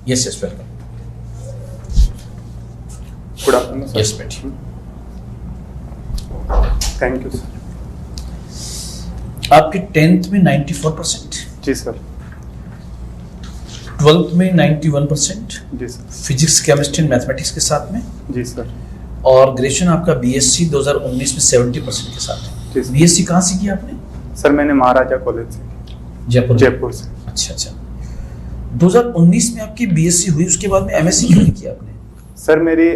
Yes yes welcome. Good afternoon sir. Yes बैठिए। Thank you sir. आपके 10th में 94%, जी सर। 12th में 91%, जी sir. Physics chemistry and mathematics के साथ में, जी सर। और ग्रेजुएशन आपका बीएससी 2019 में 70% के साथ जी है। सर। बीएससी कहाँ से किया आपने? सर मैंने महाराजा कॉलेज से जयपुर से। अच्छा अच्छा। 2019 में आपकी बीएससी हुई, उसके बाद में एमएससी क्यों नहीं किया आपने? सर मेरी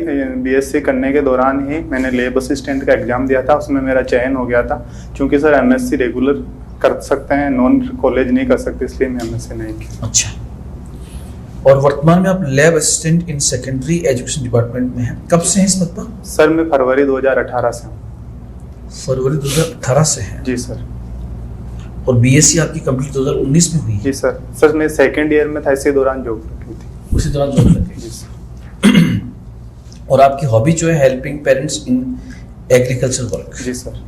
बीएससी करने के दौरान ही मैंने लैब असिस्टेंट का एग्जाम दिया था, उसमें मेरा चयन हो गया था। क्योंकि सर एमएससी रेगुलर कर सकते हैं, नॉन कॉलेज नहीं कर सकते, इसलिए मैं एमएससी नहीं किया। अच्छा। और वर्तमान में आप lab assistant in secondary education department में हैं। कब से हैं इस पद पर? सर मैं फरवरी 2018 से हूँ। फरवरी 2018 से हैं। जी सर। और बीएससी आपकी कंप्लीट 2019 में हुई है? जी सर। सर मैं सेकेंड ईयर में था, इसी दौरान जॉब लगी थी। उसी दौरान जॉब लगी। जी सर। और आपकी हॉबी जो है helping parents in agriculture work. जी सर।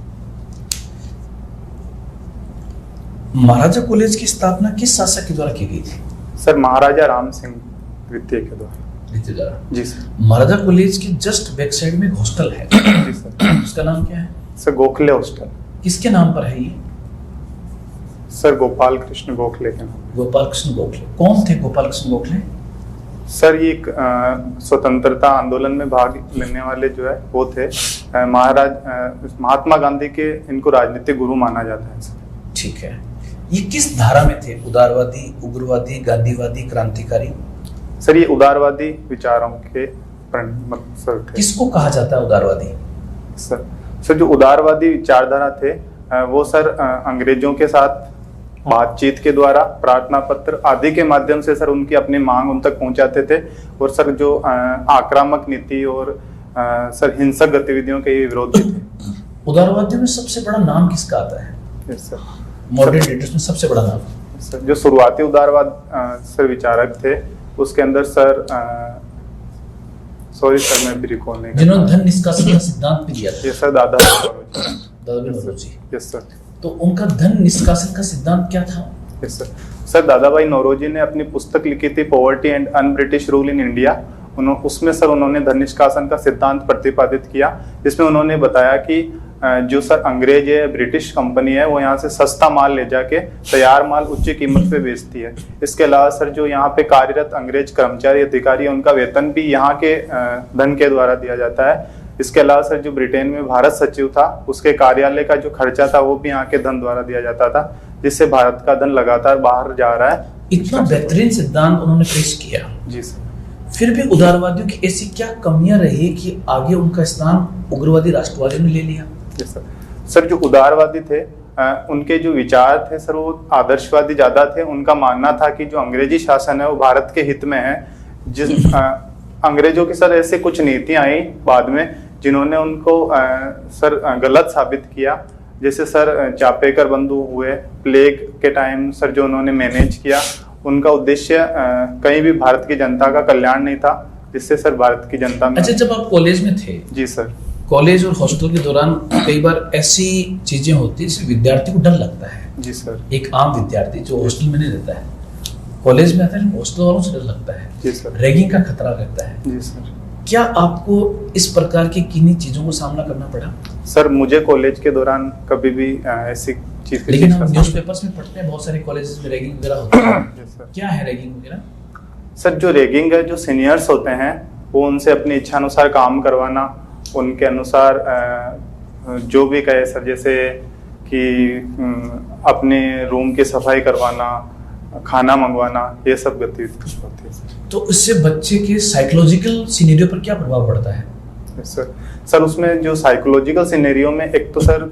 महाराजा कॉलेज की स्थापना किस शासक के द्वारा की गई थी? सर महाराजा राम सिंह द्वितीय के द्वारा। जी सर। महाराजा कॉलेज की जस्ट बैक साइड में एक हॉस्टल है। जी सर। उसका नाम क्या है? Sir Gokhale hostel. किसके नाम पर है ये? सर गोपाल कृष्ण गोखले के नाम। गोपाल कृष्ण गोखले। कौन थे गोपाल कृष्ण गोखले? सर ये एक स्वतंत्रता आंदोलन में भाग लेने वाले जो है वो थे। महात्मा गांधी के इनको राजनीतिक गुरु माना जाता है सर। ठीक है। ये किस धारा में थे? उदारवादी, उग्रवादी, गांधीवादी, क्रांतिकारी? सर ये उदारवादी विचारों के सर थे। किसको कहा जाता है उदारवादी? सर जो उदारवादी विचारधारा थे वो सर अंग्रेजों के साथ बातचीत के द्वारा, प्रार्थना पत्र आदि के माध्यम से सर उनकी अपनी मांग उन तक पहुंचाते थे। और सर जो आक्रामक नीति और सर हिंसक गतिविधियों के विरोधी थे। उदारवादियों में सबसे बड़ा नाम किसका आता है? Yes sir. मॉडर्न लीडर्स में सबसे बड़ा नाम? सर जो शुरुआती उदारवाद सर विचारक थे उसके अंदर सर सॉरी सर मैं भी रिकॉल नहीं, जिन्होंने धन निष्कासन का सिद्धांत भी दिया था। यस सर, दादा नौरोजी। Yes sir. तो उनका धन निष्कासन का सिद्धांत क्या था? Yes sir. सर दादा भाई नौरोजी ने अपनी पुस्तक लिखी थी poverty and un British rule in India. उसमें सर उन्होंने धन निष्कासन का सिद्धांत प्रतिपादित किया, जिसमें उन्होंने बताया कि जो सर अंग्रेज है, ब्रिटिश कंपनी है, वो यहाँ से सस्ता माल ले जाके तैयार माल उच्च कीमत पे बेचती है। इसके अलावा सर जो यहाँ पे कार्यरत अंग्रेज कर्मचारी अधिकारी है उनका वेतन भी यहाँ के धन के द्वारा दिया जाता है। इसके अलावा सर जो ब्रिटेन में भारत सचिव था उसके कार्यालय का जो खर्चा था वो भी यहाँ के धन द्वारा दिया जाता था, जिससे भारत का धन लगातार बाहर जा रहा है। इतना बेहतरीन सिद्धांत उन्होंने पेश किया। जी सर। फिर भी उदारवादियों की ऐसी क्या कमियां रही कि आगे उनका स्थान उग्रवादी राष्ट्रवादियों ने ले लिया? सर सर जो उदारवादी थे उनके जो विचार थे सर वो आदर्शवादी ज्यादा थे। उनका मानना था कि जो अंग्रेजी शासन है वो भारत के हित में है। जिस अंग्रेजों की सर ऐसे कुछ नीतियां आई बाद में जिन्होंने उनको सर गलत साबित किया। जैसे सर चापेकर बंधु हुए, प्लेग के टाइम सर जो उन्होंने मैनेज किया, उनका उद्देश्य कहीं भी भारत की जनता का कल्याण नहीं था, जिससे सर भारत की जनता में। अच्छा, जब आप कॉलेज में थे? जी सर। कॉलेज और हॉस्टल के दौरान कई बार ऐसी चीजें होती है जिससे विद्यार्थी को डर लगता है। जी सर। एक आम विद्यार्थी जो हॉस्टल में नहीं रहता है, कॉलेज में आता है, हॉस्टल वालों से डर लगता है। जी सर। रैगिंग का खतरा रहता है। जी सर। क्या आपको इस प्रकार की किन्हीं चीजों को सामना करना पड़ा? सर मुझे कॉलेज के दौरान कभी भी ऐसी चीज। लेकिन हम न्यूज़पेपर्स में पढ़ते हैं बहुत सारे कॉलेजेस में रैगिंग वगैरह होती है। क्या है रैगिंग वगैरह? सर जो रैगिंग है, जो सीनियर्स होते हैं वो उनसे अपनी इच्छा अनुसार काम करवाना, उनके अनुसार जो भी कहे सर, जैसे कि अपने रूम की सफाई करवाना, खाना मंगवाना, ये सब गतिविधि होती है सर। तो इससे बच्चे के साइकोलॉजिकल सिनेरियो पर क्या प्रभाव पड़ता है? सर उसमें जो साइकोलॉजिकल सिनेरियो में एक तो सर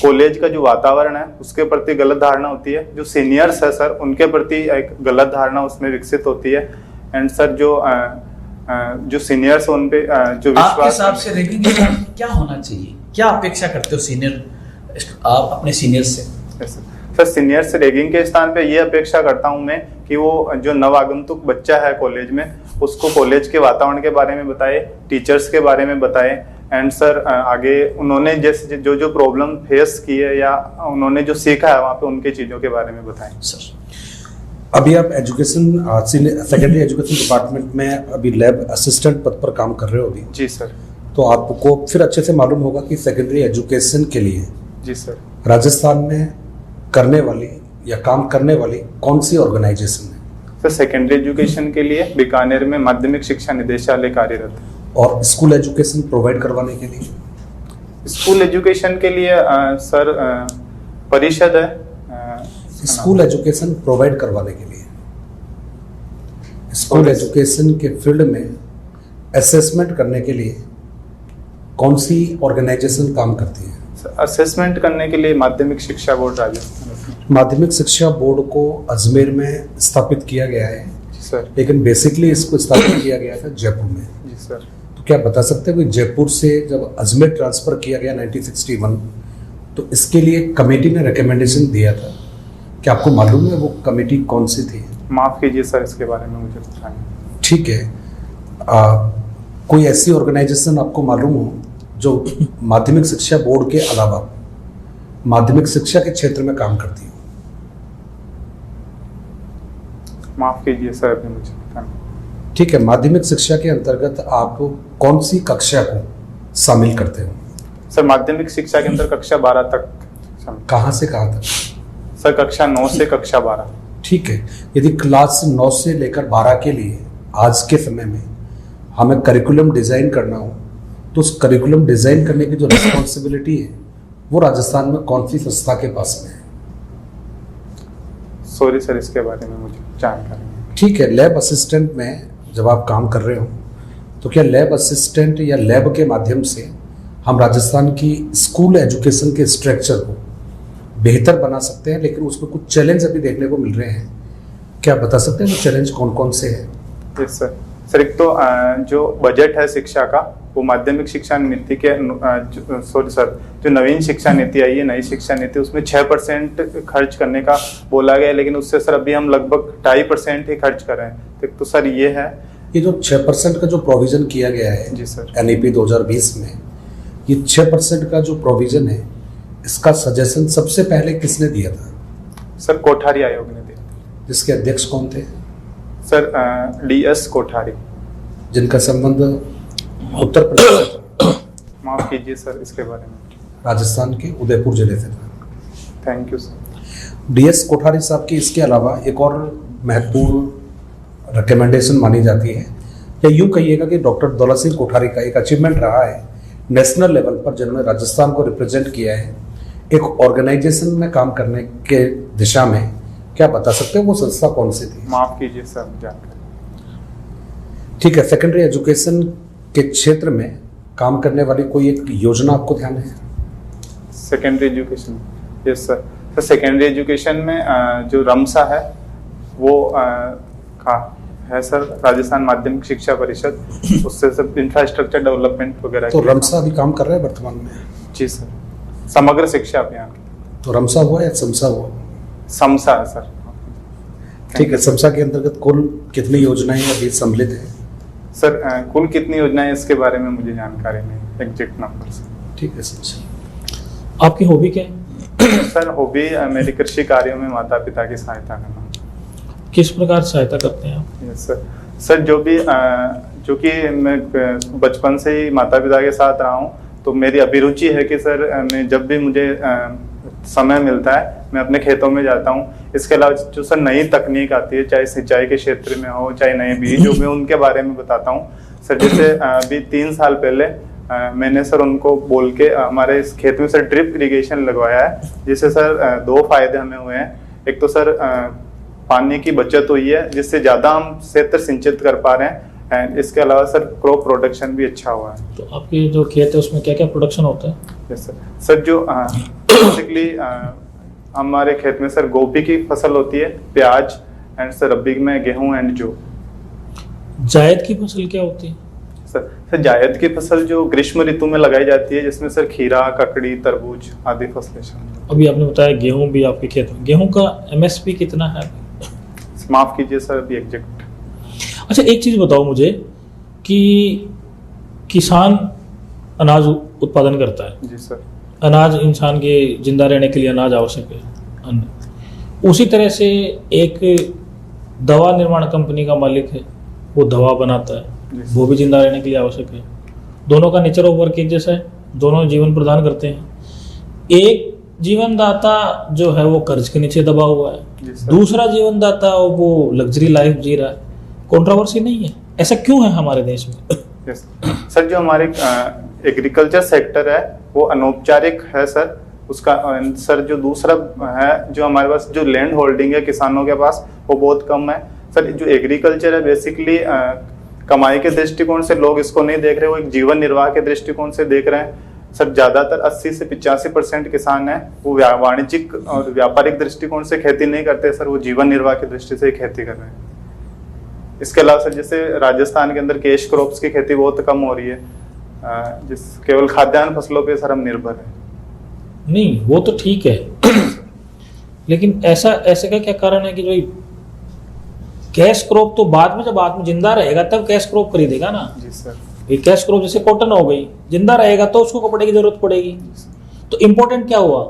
कॉलेज का जो वातावरण है उसके प्रति गलत धारणा होती है। जो सीनियर्स है सर उनके प्रति एक गलत धारणा उसमें विकसित होती है। एंड सर जो सीनियर्स उन पे जो विश्वास। आपके हिसाब से रैगिंग क्या होना चाहिए? क्या अपेक्षा करते हो सीनियर आप अपने सीनियर से? सर सीनियर से रैगिंग के स्थान पे ये अपेक्षा करता हूं मैं कि वो जो नवागंतुक बच्चा है कॉलेज में उसको कॉलेज के वातावरण के बारे में बताए, टीचर्स के बारे में बताए। एंड सर आगे उन्होंने जैसे जो प्रॉब्लम फेस की है या उन्होंने जो सीखा है वहाँ पे उनकी चीज़ों के बारे में बताएं। सर अभी आप एजुकेशन सेकेंडरी एजुकेशन डिपार्टमेंट में अभी लैब असिस्टेंट पद पर काम कर रहे हो अभी, जी सर। तो आपको फिर अच्छे से मालूम होगा कि सेकेंडरी एजुकेशन के लिए जी सर। राजस्थान में करने वाली या काम करने वाली कौन सी ऑर्गेनाइजेशन है? सर सेकेंडरी एजुकेशन के लिए बीकानेर में माध्यमिक शिक्षा निदेशालय कार्यरत है। और स्कूल एजुकेशन प्रोवाइड करवाने के लिए? स्कूल एजुकेशन के लिए सर परिषद है। स्कूल एजुकेशन प्रोवाइड करवाने के लिए स्कूल एजुकेशन के फील्ड में असेसमेंट करने के लिए कौन सी ऑर्गेनाइजेशन काम करती है? असेसमेंट करने के लिए माध्यमिक शिक्षा बोर्ड राजस्थान। माध्यमिक शिक्षा बोर्ड को अजमेर में स्थापित किया गया है जी सर। लेकिन बेसिकली इसको स्थापित किया गया था जयपुर में। जी सर। तो क्या बता सकते हैं कि जयपुर से जब अजमेर ट्रांसफर किया गया 1961, तो इसके लिए कमेटी ने रिकमेंडेशन दिया था, क्या आपको मालूम है वो कमेटी कौन सी थी? माफ कीजिए सर, इसके बारे में मुझे पता नहीं। ठीक है, कोई ऐसी ऑर्गेनाइजेशन आपको मालूम हो जो माध्यमिक शिक्षा बोर्ड के अलावा माध्यमिक शिक्षा के क्षेत्र में काम करती हो? माफ कीजिए सर, अभी मुझे पता नहीं। ठीक है, माध्यमिक शिक्षा के अंतर्गत आप कौन सी कक्षा को शामिल करते हो? सर माध्यमिक शिक्षा के अंदर कक्षा 12 तक। कहाँ से कहाँ तक? सर कक्षा 9 से कक्षा 12। ठीक है, यदि क्लास 9 से लेकर 12 के लिए आज के समय में हमें करिकुलम डिजाइन करना हो, तो उस करिकुलम डिजाइन करने की जो रिस्पॉन्सिबिलिटी है वो राजस्थान में कौन सी संस्था के पास में है? सॉरी सर, इसके बारे में मुझे जानकारी नहीं। ठीक है, लैब असिस्टेंट में जब आप काम कर रहे हो तो क्या लैब असिस्टेंट या लैब के माध्यम से हम राजस्थान की स्कूल एजुकेशन के स्ट्रक्चर को बेहतर बना सकते हैं, लेकिन उसमें कुछ चैलेंज अभी देखने को मिल रहे हैं, क्या बता सकते हैं वो चैलेंज कौन कौन से हैं? Yes sir. सर एक तो जो बजट है शिक्षा का वो माध्यमिक शिक्षा नीति के सॉरी सर, जो नवीन शिक्षा नीति आई है, नई शिक्षा नीति, उसमें 6% खर्च करने का बोला गया है, लेकिन उससे सर अभी हम लगभग 2.5% ही खर्च कर रहे हैं। तो सर ये है, ये जो 6% का जो प्रोविजन किया गया है जी सर NEP 2020 में, ये 6% का जो प्रोविजन है इसका सजेशन सबसे पहले किसने दिया था? सर कोठारी आयोग ने दिया। जिसके अध्यक्ष कौन थे? Sir DS Kothari. जिनका संबंध उत्तर प्रदेश, माफ कीजिए सर, इसके बारे में राजस्थान के उदयपुर जिले से था। Thank you sir. DS Kothari साहब की इसके अलावा एक और महत्वपूर्ण रिकमेंडेशन मानी जाती है, या यूं कहिएगा कि डॉक्टर दौलत सिंह कोठारी का एक अचीवमेंट रहा है नेशनल लेवल पर, जिन्होंने राजस्थान को रिप्रेजेंट किया है एक ऑर्गेनाइजेशन में काम करने के दिशा में। क्या बता सकते हो वो संस्था कौन सी थी? माफ कीजिए सर, जानकारी। ठीक है, सेकेंडरी एजुकेशन के क्षेत्र में काम करने वाली कोई एक योजना आपको ध्यान है? Secondary education, yes sir. Sir secondary education में जो रमसा है वो का है सर, राजस्थान माध्यमिक शिक्षा परिषद, उससे सब इंफ्रास्ट्रक्चर डेवलपमेंट वगैरह। तो रमसा अभी काम कर रहा है वर्तमान में? जी सर, समग्र शिक्षा अभियान। तो रमसा हुआ या समसा हुआ? समसा है सर। ठीक है, समसा के अंतर्गत कुल कितनी योजनाएं अभी सम्मिलित हैं? सर कुल कितनी योजनाएं इसके बारे में मुझे जानकारी नहीं, एग्जैक्ट नंबर से। ठीक है, समझा। आपकी हॉबी क्या है? सर हॉबी मेरी कृषि कार्यों में माता पिता की सहायता करना। किस प्रकार सहायता करते हैं आप? Yes sir. सर जो कि मैं बचपन से ही माता पिता के साथ रहा हूँ, तो मेरी अभिरुचि है कि सर मैं जब भी मुझे समय मिलता है मैं अपने खेतों में जाता हूँ। इसके अलावा जो सर नई तकनीक आती है, चाहे सिंचाई के क्षेत्र में हो, चाहे नए बीज हो, मैं उनके बारे में बताता हूँ। सर जैसे अभी 3 साल पहले मैंने सर उनको बोल के हमारे इस खेत में सर ड्रिप इरिगेशन लगवाया है, जिससे सर 2 फायदे हमें हुए हैं। एक तो सर पानी की बचत हुई है, जिससे ज़्यादा हम क्षेत्र सिंचित कर पा रहे हैं, एंड इसके अलावा सर क्रॉप प्रोडक्शन भी अच्छा हुआ है। तो आपके जो खेत है उसमें क्या क्या प्रोडक्शन होता है? Yes sir. सर जो बेसिकली हमारे खेत में सर गोभी की फसल होती है, प्याज, एंड सर रबी में गेहूं एंड जौ। जायद की फसल क्या होती है? सर जायद की फसल जो ग्रीष्म ऋतु में लगाई जाती है, जिसमें सर खीरा, ककड़ी, तरबूज आदि फसलें शामिल। अभी आपने बताया गेहूं भी आपके खेत में, गेहूं का MSP कितना है? माफ कीजिए सर, अभी एग्जैक्ट। अच्छा, एक चीज़ बताओ मुझे कि किसान अनाज उत्पादन करता है। जी सर। अनाज इंसान के जिंदा रहने के लिए अनाज आवश्यक है, अन्न। उसी तरह से एक दवा निर्माण कंपनी का मालिक है, वो दवा बनाता है, जी। वो भी जिंदा रहने के लिए आवश्यक है। दोनों का नेचर ऑफ वर्क एक जैसा है, दोनों जीवन प्रदान करते हैं। एक जीवन दाता जो है वो कर्ज के नीचे दबा हुआ है, जी सर। दूसरा जीवन दाता वो लग्जरी लाइफ जी रहा है। कंट्रोवर्सी नहीं है, ऐसा क्यों है हमारे देश में? यस सर, जो हमारे एग्रीकल्चर सेक्टर है वो अनौपचारिक है सर। उसका सर जो दूसरा है, जो हमारे पास जो लैंड होल्डिंग है किसानों के पास, वो बहुत कम है सर। जो एग्रीकल्चर है बेसिकली कमाई के दृष्टिकोण से लोग इसको नहीं देख रहे, वो एक जीवन निर्वाह के दृष्टिकोण से देख रहे हैं सर। ज्यादातर 80 से 85% किसान हैं वो वाणिज्यिक और व्यापारिक दृष्टिकोण से खेती नहीं करते सर, वो जीवन निर्वाह की दृष्टि से खेती कर रहे हैं। इसके अलावा सर जैसे राजस्थान के अंदर कैश क्रॉप्स की खेती बहुत कम हो रही है, जिस केवल खाद्यान्न फसलों पे सर हम निर्भर हैं। नहीं, वो तो ठीक है लेकिन ऐसे का क्या कारण है कि जो कैश क्रॉप तो बाद में, जब आदमी जिंदा रहेगा तब कैश क्रॉप खरीदेगा ना। जी सर। ये कैश क्रॉप जैसे कॉटन हो गई, जिंदा रहेगा तो उसको कपड़े की जरूरत पड़ेगी। तो इम्पोर्टेंट क्या हुआ?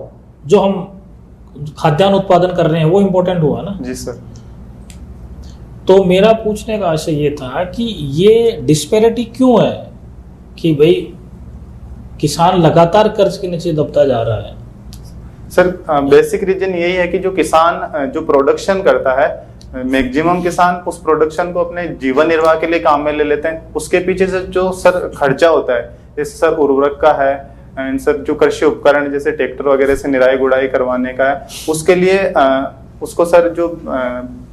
जो हम खाद्यान्न उत्पादन कर रहे हैं वो इम्पोर्टेंट हुआ ना। जी सर। तो मेरा पूछने का आशय ये था कि ये डिस्पैरिटी क्यों है कि भाई किसान लगातार कर्ज के नीचे दबता जा रहा है? सर बेसिक रीजन यही है कि जो किसान जो प्रोडक्शन करता है, मैक्सिमम किसान उस प्रोडक्शन को अपने जीवन निर्वाह के लिए काम में ले लेते हैं। उसके पीछे से जो सर खर्चा होता है, इस सर उर्वरक का है एंड सर जो कृषि उपकरण जैसे ट्रैक्टर वगैरह से निराई गुड़ाई करवाने का है, उसके लिए उसको सर जो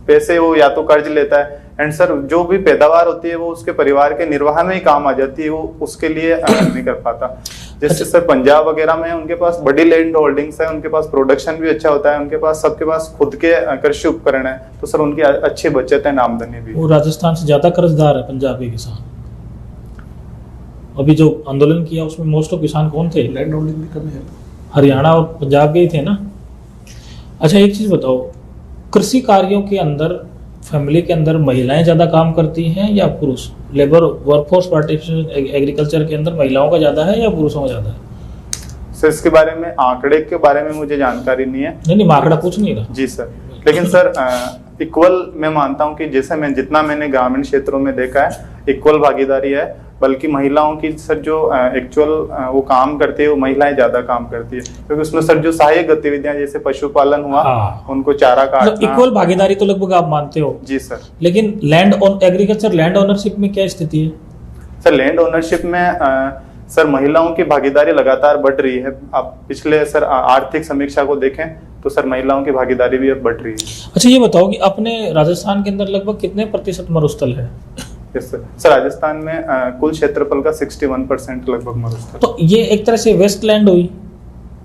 पैसे वो या तो कर्ज लेता है एंड सर जो भी पैदावार होती है वो उसके परिवार के निर्वाह में ही काम आ जाती है, वो उसके लिए नहीं कर पाता। जैसे सर पंजाब वगैरह में उनके पास बड़ी लैंड होल्डिंग्स है, उनके पास प्रोडक्शन भी अच्छा होता है, उनके पास सबके पास खुद के कृषि उपकरण है, तो सर उनकी अच्छी बचत है, आमदनी भी। वो राजस्थान से ज्यादा कर्जदार है पंजाब के किसान। अभी जो आंदोलन किया उसमें मोस्ट ऑफ किसान कौन थे? लैंड होल्डिंग भी कम है, हरियाणा और पंजाब के ही थे ना। अच्छा एक चीज बताओ, कृषि कार्यों के अंदर फैमिली के अंदर महिलाएं ज्यादा काम करती हैं या पुरुष? लेबर वर्कफोर्स पार्टिसिपेशन एग्रीकल्चर के अंदर महिलाओं का ज्यादा है या पुरुषों का ज्यादा है? सर इसके बारे में आंकड़े के बारे में मुझे जानकारी नहीं है। नहीं मैं आंकड़ा पूछ नहीं रहा। जी सर, लेकिन सर इक्वल मैं मानता हूं कि जैसे जितना मैंने ग्रामीण क्षेत्रों में देखा है इक्वल भागीदारी है, बल्कि महिलाओं की सर जो एक्चुअल वो काम करती है वो महिलाएं ज्यादा काम करती है, क्योंकि उसमें सर जो सहायक गतिविधियां जैसे पशुपालन हुआ, उनको चारा काटना। इक्वल भागीदारी तो लगभग आप मानते हो। जी सर। लेकिन एग्रीकल्चर लैंड ओनरशिप में क्या स्थिति है? सर लैंड ओनरशिप में सर महिलाओं की भागीदारी लगातार बढ़ रही है। आप पिछले सर आर्थिक समीक्षा को देखें तो सर महिलाओं की भागीदारी भी अब बढ़ रही है। अच्छा ये बताओ कि अपने राजस्थान के अंदर लगभग कितने प्रतिशत मरुस्थल है? Yes sir. सर राजस्थान में कुल क्षेत्रफल का 61% लगभग मरुस्थल। तो ये एक तरह से वेस्ट लैंड हुई।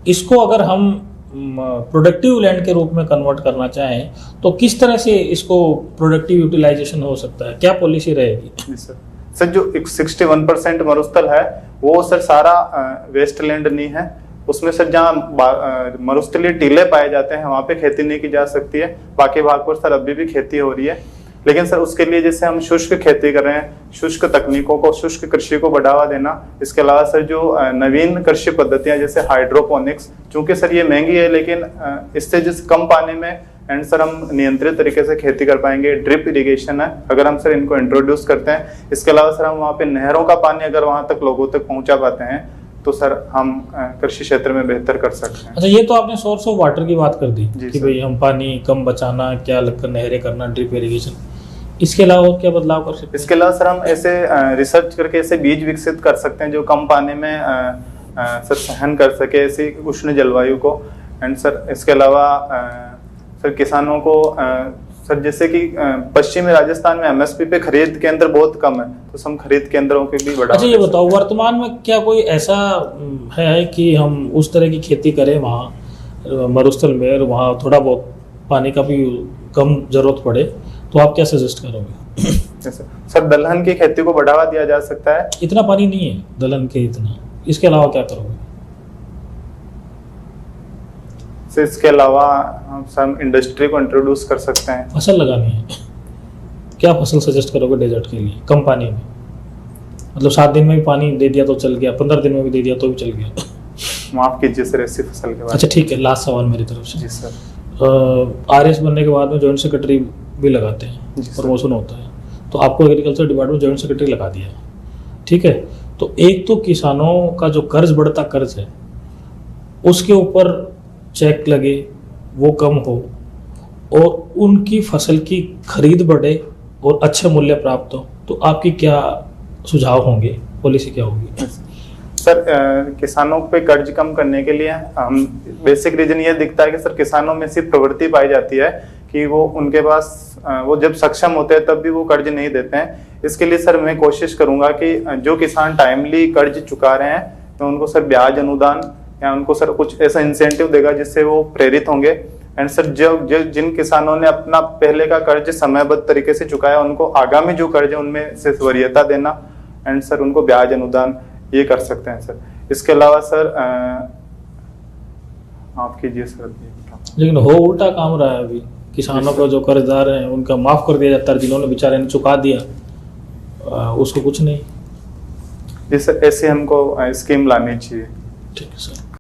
इसको अगर हम प्रोडक्टिव लैंड के रूप में कन्वर्ट करना चाहें तो किस तरह से इसको प्रोडक्टिव यूटिलाइजेशन हो सकता है? क्या पॉलिसी रहेगी? जी सर। सर जो 61% मरुस्थल है वो सर सारा वेस्ट लैंड नहीं है। उसमें सर जहाँ मरुस्थलीय टीले पाए जाते हैं वहाँ पे खेती नहीं की जा सकती है, बाकी भाग पर सर अभी भी खेती हो रही है। लेकिन सर उसके लिए जैसे हम शुष्क खेती कर रहे हैं, शुष्क तकनीकों को, शुष्क कृषि को बढ़ावा देना। इसके अलावा सर जो नवीन कृषि पद्धतियां जैसे हाइड्रोपोनिक्स, चूंकि सर ये महंगी है लेकिन इससे जिस कम पानी में एंड सर हम नियंत्रित तरीके से खेती कर पाएंगे। ड्रिप इरिगेशन है, अगर हम सर इनको इंट्रोड्यूस करते हैं। इसके अलावा सर हम वहाँ पे नहरों का पानी अगर वहाँ तक लोगों तक पहुँचा पाते हैं तो सर हम कृषि क्षेत्र में बेहतर कर सकते हैं। अच्छा ये तो आपने सोर्स ऑफ वाटर की बात कर दी कि सर। भाई हम पानी कम बचाना, क्या लगकर नहरें करना, ड्रिप इरिगेशन। इसके अलावा और क्या बदलाव कर सकते हैं? इसके अलावा सर हम ऐसे रिसर्च करके ऐसे बीज विकसित कर सकते हैं जो कम पानी में सर सहन कर सके ऐसी उष्ण जलवायु को। एंड सर इसके अलावा सर किसानों को सर जैसे कि पश्चिमी राजस्थान में एमएसपी पे खरीद केंद्र बहुत कम है, तो हम खरीद केंद्रों के भी बढ़ावा। अच्छा ये बताओ वर्तमान में क्या कोई ऐसा है कि हम उस तरह की खेती करें वहाँ मरुस्थल में और वहाँ थोड़ा बहुत पानी का भी कम जरूरत पड़े, तो आप क्या सजेस्ट करोगे? सर दलहन की खेती को बढ़ावा दिया जा सकता है। इतना पानी नहीं है दलहन के इतना, इसके अलावा क्या करोगे? इसके अलावा हम इंडस्ट्री को इंट्रोड्यूस कर सकते हैं। फसल लगानी है, क्या फसल सजेस्ट करोगे डेजर्ट के लिए कम पानी में? मतलब 7 दिन में भी पानी दे दिया तो चल गया, 15 दिन में भी दे दिया तो भी चल गया। माफ कीजिए सर ऐसी फसल के बारे में। अच्छा ठीक है, लास्ट सवाल मेरी तरफ से। जी सर। RS बनने के बाद में जॉइंट सेक्रेटरी भी लगाते हैं, जी सर। प्रमोशन होता है, तो आपको एग्रीकल्चर डिपार्टमेंट जॉइंट सेक्रेटरी लगा दिया, ठीक है। तो एक तो किसानों का जो कर्ज बढ़ता कर्ज है उसके ऊपर चेक लगे, वो कम हो और उनकी फसल की खरीद बढ़े और अच्छे मूल्य प्राप्त हो, तो आपकी क्या सुझाव होंगे, पॉलिसी क्या होगी? सर किसानों पे कर्ज कम करने के लिए हम बेसिक रीजन ये दिखता है कि सर किसानों में सिर्फ प्रवृत्ति पाई जाती है कि वो उनके पास वो जब सक्षम होते हैं तब भी वो कर्ज नहीं देते हैं। इसके लिए सर मैं कोशिश करूंगा कि जो किसान टाइमली कर्ज चुका रहे हैं तो उनको सर ब्याज अनुदान या उनको सर कुछ ऐसा इंसेंटिव देगा जिससे वो प्रेरित होंगे। एंड सर जो जिन किसानों ने अपना पहले का कर्ज समयबद्ध तरीके से चुकाया उनको आगामी जो कर्ज है उनमें से वरीयता देना एंड सर उनको ब्याज अनुदान ये कर सकते हैं सर। इसके अलावा सर आप कीजिए सर। लेकिन हो उल्टा काम रहा है अभी, किसानों को जो कर्जदार हैं उनका माफ कर दिया जाता है, जिन्होंने बेचारे ने चुका दिया उसको कुछ नहीं। जी सर, ऐसे हमको स्कीम लानी चाहिए। ठीक है सर।